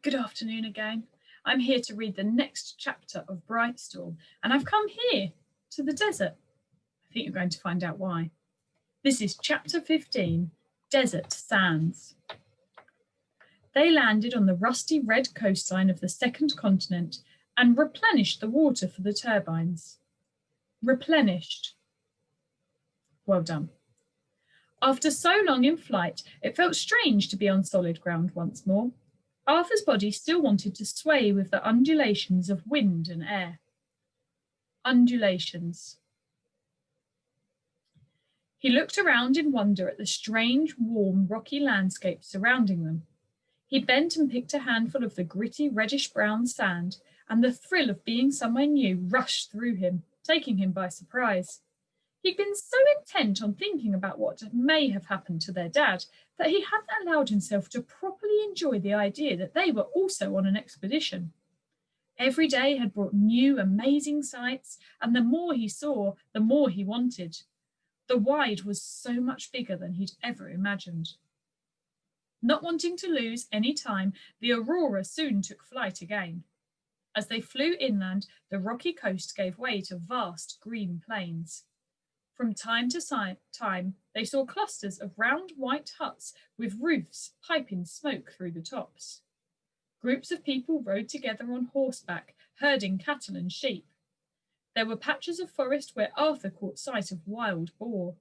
Good afternoon again. I'm here to read the next chapter of Brightstorm, and I've come here to the desert. I think you're going to find out why. This is chapter 15, Desert Sands. They landed on the rusty red coastline of the second continent and replenished the water for the turbines. Replenished. Well done. After so long in flight, it felt strange to be on solid ground once more. Arthur's body still wanted to sway with the undulations of wind and air. Undulations. He looked around in wonder at the strange, warm, rocky landscape surrounding them. He bent and picked a handful of the gritty, reddish-brown sand, and the thrill of being somewhere new rushed through him, taking him by surprise. He'd been so intent on thinking about what may have happened to their dad that he hadn't allowed himself to properly enjoy the idea that they were also on an expedition. Every day had brought new, amazing sights, and the more he saw, the more he wanted. The wide was so much bigger than he'd ever imagined. Not wanting to lose any time, the Aurora soon took flight again. As they flew inland, the rocky coast gave way to vast green plains. From time to time, they saw clusters of round white huts with roofs piping smoke through the tops. Groups of people rode together on horseback, herding cattle and sheep. There were patches of forest where Arthur caught sight of wild boar.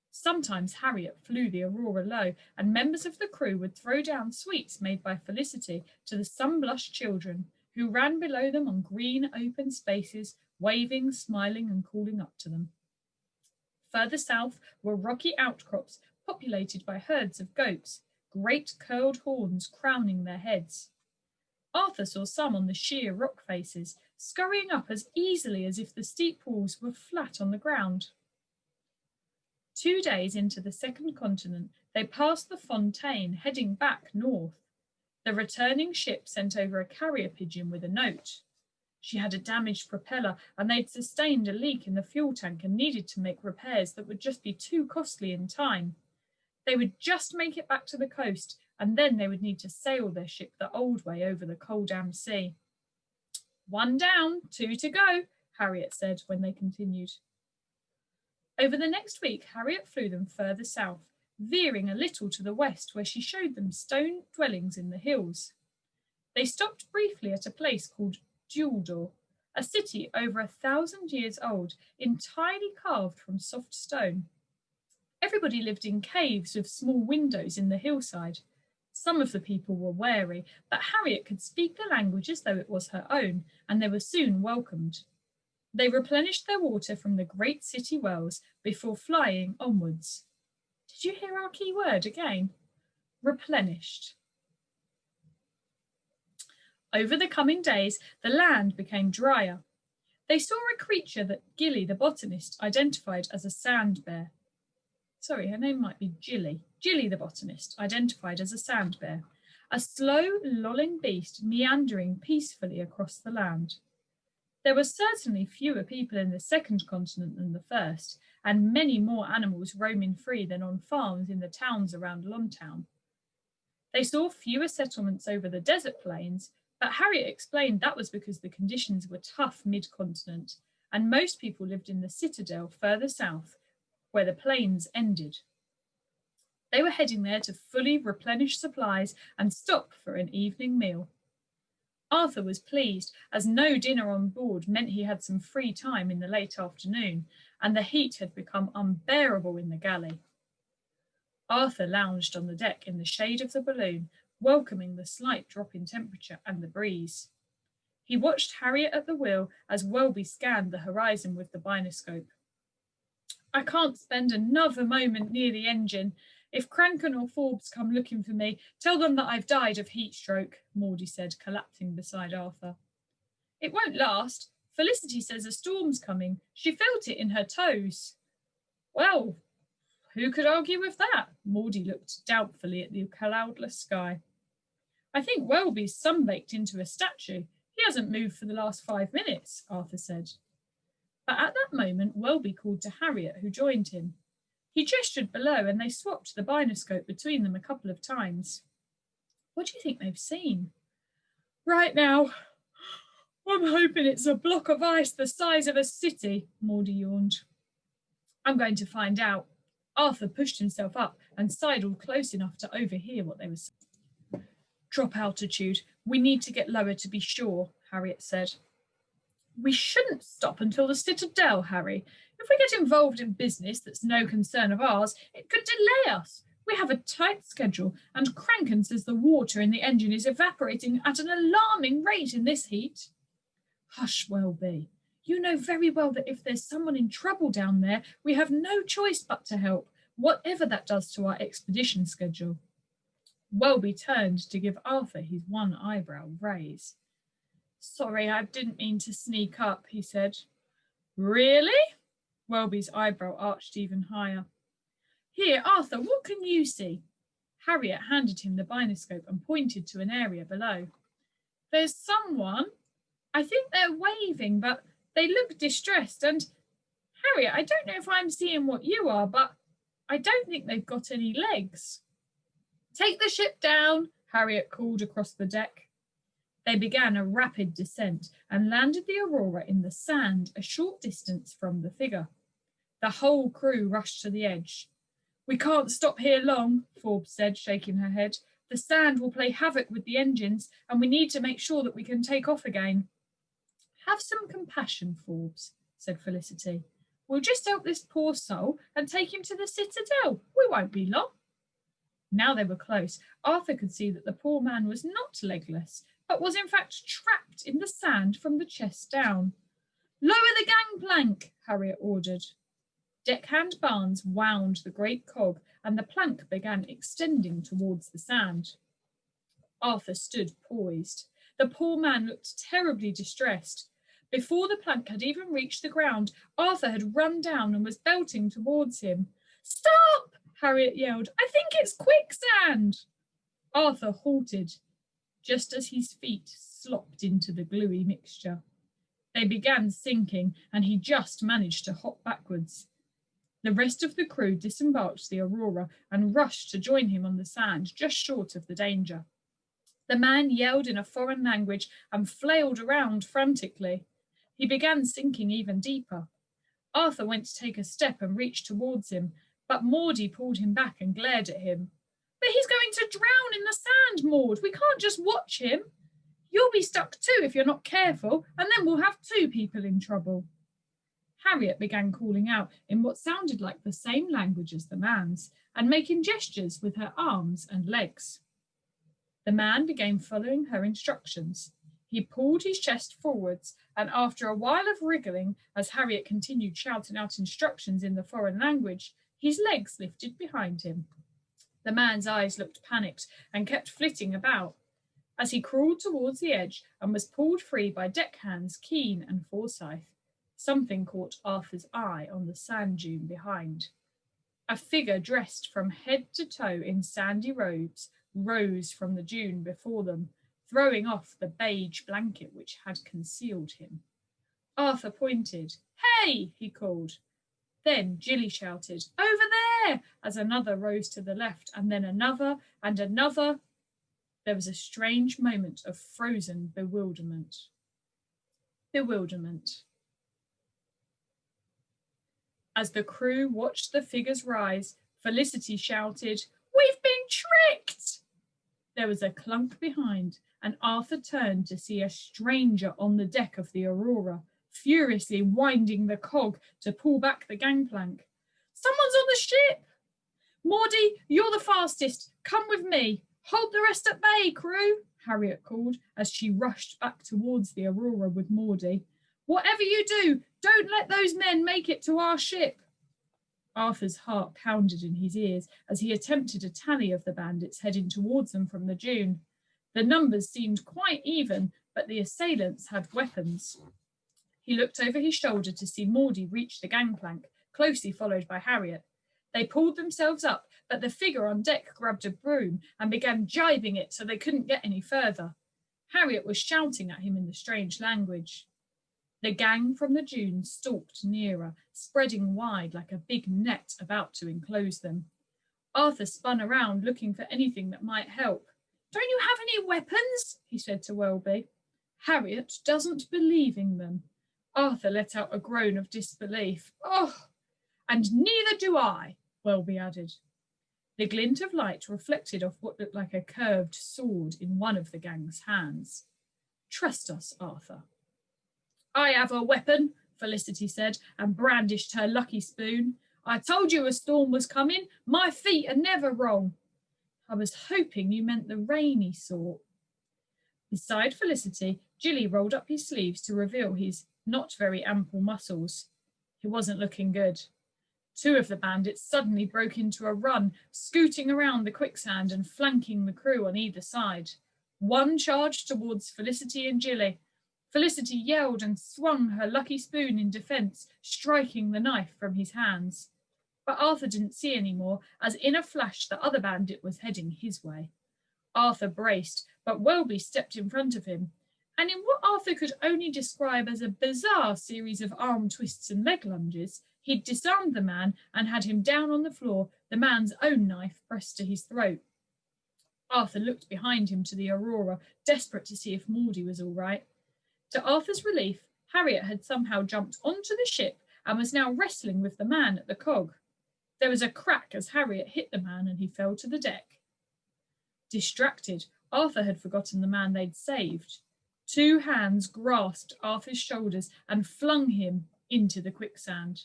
Sometimes Harriet flew the Aurora low, and members of the crew would throw down sweets made by Felicity to the sun-blushed children, who ran below them on green open spaces, waving, smiling, and calling up to them. Further south were rocky outcrops populated by herds of goats, great curled horns crowning their heads. Arthur saw some on the sheer rock faces, scurrying up as easily as if the steep walls were flat on the ground. 2 days into the second continent, they passed the Fontaine, heading back north. The returning ship sent over a carrier pigeon with a note. She had a damaged propeller, and they'd sustained a leak in the fuel tank and needed to make repairs that would just be too costly in time. They would just make it back to the coast, and then they would need to sail their ship the old way over the coal damned sea. 1 down, 2 to go, Harriet said when they continued. Over the next week, Harriet flew them further south, veering a little to the west where she showed them stone dwellings in the hills. They stopped briefly at a place called Juldor, a city over 1,000 years old, entirely carved from soft stone. Everybody lived in caves with small windows in the hillside. Some of the people were wary, but Harriet could speak the language as though it was her own, and they were soon welcomed. They replenished their water from the great city wells before flying onwards. Did you hear our key word again? Replenished. Over the coming days, the land became drier. They saw a creature that Gilly, the botanist, identified as a sand bear. Sorry, her name might be Jilly. Jilly, the botanist, identified as a sand bear, a slow, lolling beast meandering peacefully across the land. There were certainly fewer people in the second continent than the first, and many more animals roaming free than on farms in the towns around Longtown. They saw fewer settlements over the desert plains, but Harriet explained that was because the conditions were tough mid-continent, and most people lived in the citadel further south, where the plains ended. They were heading there to fully replenish supplies and stop for an evening meal. Arthur was pleased, as no dinner on board meant he had some free time in the late afternoon, and the heat had become unbearable in the galley. Arthur lounged on the deck in the shade of the balloon, welcoming the slight drop in temperature and the breeze. He watched Harriet at the wheel as Welby scanned the horizon with the binoscope. I can't spend another moment near the engine. If Crankon or Forbes come looking for me, tell them that I've died of heat stroke, Maudie said, collapsing beside Arthur. It won't last. Felicity says a storm's coming. She felt it in her toes. Well, who could argue with that? Maudie looked doubtfully at the cloudless sky. I think Welby's sunbaked into a statue. He hasn't moved for the last 5 minutes, Arthur said. But at that moment, Welby called to Harriet, who joined him. He gestured below, and they swapped the binoscope between them a couple of times. What do you think they've seen? Right now, I'm hoping it's a block of ice the size of a city, Maudie yawned. I'm going to find out. Arthur pushed himself up and sidled close enough to overhear what they were saying. Drop altitude. We need to get lower to be sure, Harriet said. We shouldn't stop until the citadel, Harry. If we get involved in business that's no concern of ours, it could delay us. We have a tight schedule, and Crankin says the water in the engine is evaporating at an alarming rate in this heat. Hush, Welby. You know very well that if there's someone in trouble down there, we have no choice but to help, whatever that does to our expedition schedule. Welby turned to give Arthur his one eyebrow raise. Sorry, I didn't mean to sneak up, he said. Really? Welby's eyebrow arched even higher. Here, Arthur, what can you see? Harriet handed him the binoscope and pointed to an area below. There's someone. I think they're waving, but they look distressed. And, Harriet, I don't know if I'm seeing what you are, but I don't think they've got any legs. Take the ship down, Harriet called across the deck. They began a rapid descent and landed the Aurora in the sand a short distance from the figure. The whole crew rushed to the edge. We can't stop here long, Forbes said, shaking her head. The sand will play havoc with the engines, and we need to make sure that we can take off again. Have some compassion, Forbes, said Felicity. We'll just help this poor soul and take him to the citadel. We won't be long. Now they were close. Arthur could see that the poor man was not legless, but was in fact trapped in the sand from the chest down. Lower the gangplank, Harriet ordered. Deckhand Barnes wound the great cog, and the plank began extending towards the sand. Arthur stood poised. The poor man looked terribly distressed. Before the plank had even reached the ground, Arthur had run down and was belting towards him. Stop! Harriet yelled. I think it's quicksand! Arthur halted, just as his feet slopped into the gluey mixture. They began sinking, and he just managed to hop backwards. The rest of the crew disembarked the Aurora and rushed to join him on the sand, just short of the danger. The man yelled in a foreign language and flailed around frantically. He began sinking even deeper. Arthur went to take a step and reached towards him, but Maudie pulled him back and glared at him. But he's going to drown in the sand, Maud. We can't just watch him. You'll be stuck too if you're not careful, and then we'll have two people in trouble. Harriet began calling out in what sounded like the same language as the man's, and making gestures with her arms and legs. The man began following her instructions. He pulled his chest forwards, and after a while of wriggling, as Harriet continued shouting out instructions in the foreign language, his legs lifted behind him. The man's eyes looked panicked and kept flitting about. As he crawled towards the edge and was pulled free by deckhands Keene and Forsyth, something caught Arthur's eye on the sand dune behind. A figure dressed from head to toe in sandy robes rose from the dune before them, throwing off the beige blanket which had concealed him. Arthur pointed. Hey, he called. Then Jilly shouted, Over there, as another rose to the left, and then another and another. There was a strange moment of frozen bewilderment. As the crew watched the figures rise, Felicity shouted, We've been tricked! There was a clunk behind, and Arthur turned to see a stranger on the deck of the Aurora, furiously winding the cog to pull back the gangplank. Someone's on the ship! Maudie, you're the fastest. Come with me. Hold the rest at bay, crew, Harriet called as she rushed back towards the Aurora with Maudie. Whatever you do, don't let those men make it to our ship. Arthur's heart pounded in his ears as he attempted a tally of the bandits heading towards them from the dune. The numbers seemed quite even, but the assailants had weapons. He looked over his shoulder to see Maudie reach the gangplank, closely followed by Harriet. They pulled themselves up, but the figure on deck grabbed a broom and began jibing it so they couldn't get any further. Harriet was shouting at him in the strange language. The gang from the dune stalked nearer, spreading wide like a big net about to enclose them. Arthur spun around looking for anything that might help. Don't you have any weapons? He said to Welby. Harriet doesn't believe in them. Arthur let out a groan of disbelief. Oh, and neither do I, Welby added. The glint of light reflected off what looked like a curved sword in one of the gang's hands. Trust us, Arthur. I have a weapon, Felicity said, and brandished her lucky spoon. I told you a storm was coming. My feet are never wrong. I was hoping you meant the rainy sort. Beside Felicity, Jilly rolled up his sleeves to reveal his not very ample muscles. He wasn't looking good. Two of the bandits suddenly broke into a run, scooting around the quicksand and flanking the crew on either side. One charged towards Felicity and Jilly. Felicity yelled and swung her lucky spoon in defense, striking the knife from his hands. But Arthur didn't see any more, as in a flash the other bandit was heading his way. Arthur braced, but Welby stepped in front of him, and in what Arthur could only describe as a bizarre series of arm twists and leg lunges, he'd disarmed the man and had him down on the floor, the man's own knife pressed to his throat. Arthur looked behind him to the Aurora, desperate to see if Maudie was all right. To Arthur's relief, Harriet had somehow jumped onto the ship and was now wrestling with the man at the cog. There was a crack as Harriet hit the man and he fell to the deck. Distracted, Arthur had forgotten the man they'd saved. Two hands grasped Arthur's shoulders and flung him into the quicksand.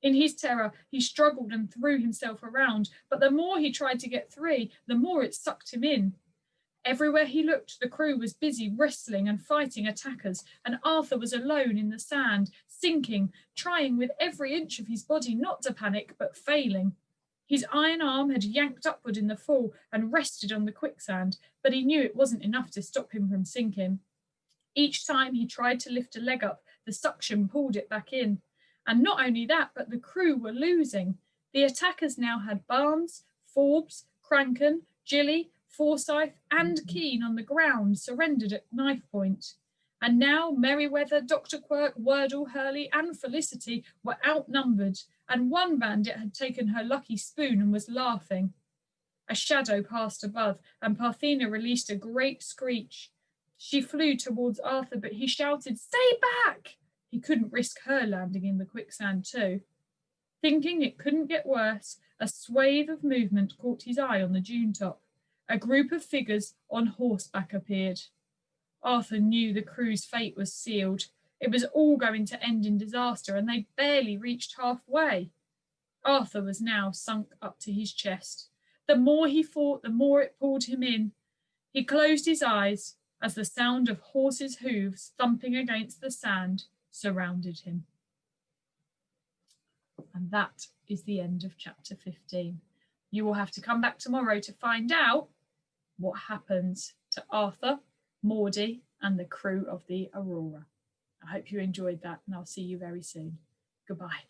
In his terror, he struggled and threw himself around, but the more he tried to get free, the more it sucked him in. Everywhere he looked, the crew was busy wrestling and fighting attackers, and Arthur was alone in the sand, sinking, trying with every inch of his body not to panic, but failing. His iron arm had yanked upward in the fall and rested on the quicksand, but he knew it wasn't enough to stop him from sinking. Each time he tried to lift a leg up, the suction pulled it back in. And not only that, but the crew were losing. The attackers now had Barnes, Forbes, Cranken, Jilly, Forsyth, and Keane on the ground, surrendered at knife point. And now Merriweather, Dr. Quirk, Wordle, Hurley, and Felicity were outnumbered, and one bandit had taken her lucky spoon and was laughing. A shadow passed above, and Parthena released a great screech. She flew towards Arthur, but he shouted, "Stay back!" He couldn't risk her landing in the quicksand too. Thinking it couldn't get worse, a swathe of movement caught his eye on the dune top. A group of figures on horseback appeared. Arthur knew the crew's fate was sealed. It was all going to end in disaster, and they barely reached halfway. Arthur was now sunk up to his chest. The more he fought, the more it pulled him in. He closed his eyes as the sound of horses' hooves thumping against the sand surrounded him. And that is the end of chapter 15. You will have to come back tomorrow to find out what happens to Arthur, Maudie, and the crew of the Aurora. I hope you enjoyed that, and I'll see you very soon. Goodbye.